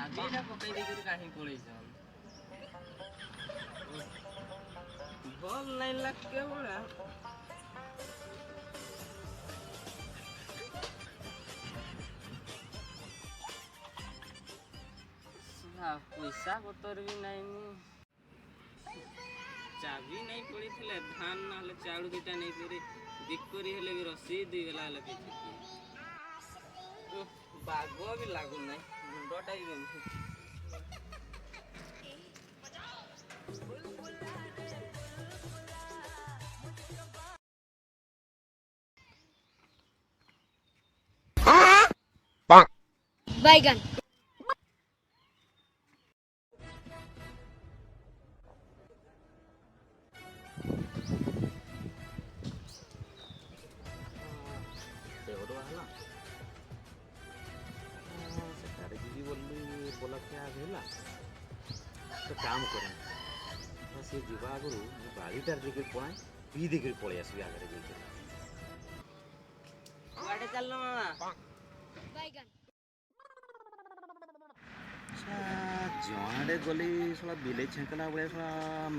ଚାବିଟା ପକେଇ ଦେଇକିରି କାହିଁ ପଳେଇଛନ୍ ଭଲ ନାଇଁ ଲାଗେ ବଳା पैसा पतर भी नहीं चाबी नहीं पड़ी थिले धान ना चाउल दुटा नहीं करी दिकरी हेले भी रसी दी गला हेले भी बाग भी लागू नहीं मुंडटा भी बैगन तो काम करें से जीवा आगु बाड़ीटार देकर पड़ाए पी देकर पड़े आसबी आगे गाड़ी चलना मामा बैगन जुआड़े गली साला बिले छेंकला बड़े साला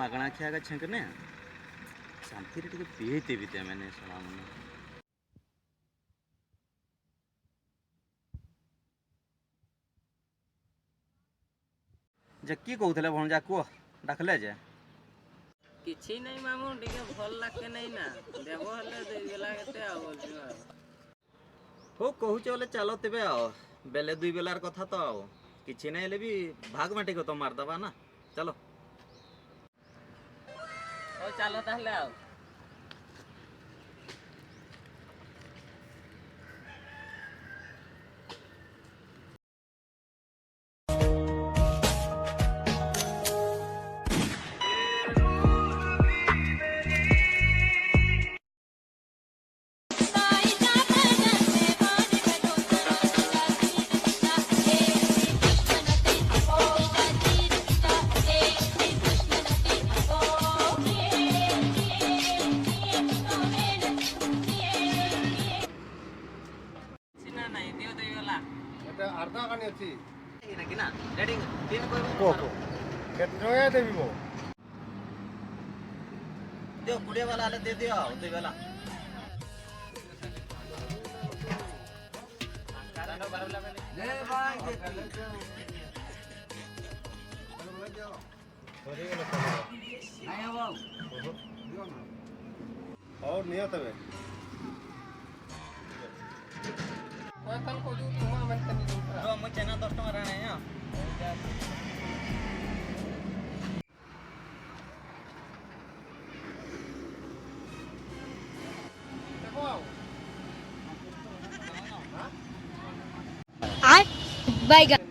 मागणा खियागा छेंकने शांति रे टिके पीते बीते मैंने साला मने जे की कहउथले भणजा को डाकले जे किछि नहीं मामू टिके भल लागे नहीं ना देबो हले दे गेला केते आ बोलछु हो कहूचे बोले चलो तेबे आओ बेले दुई बेलार कथा तो आओ किछि नहीं हेले भी भाग माटी को तो मार दबा ना चलो ओ चलो ताहले आओ अर्धा कानी अच्छी कि ना रेडी तीन कोई को केते जगह देबी मो दे कुड़े वाला ले दे दियो दुई वाला दे भाई आया बाबू और नियत है कल को जो तुम मैं तनी दूसरा तो हम चना 10 टका रहने हैं देखो बैगन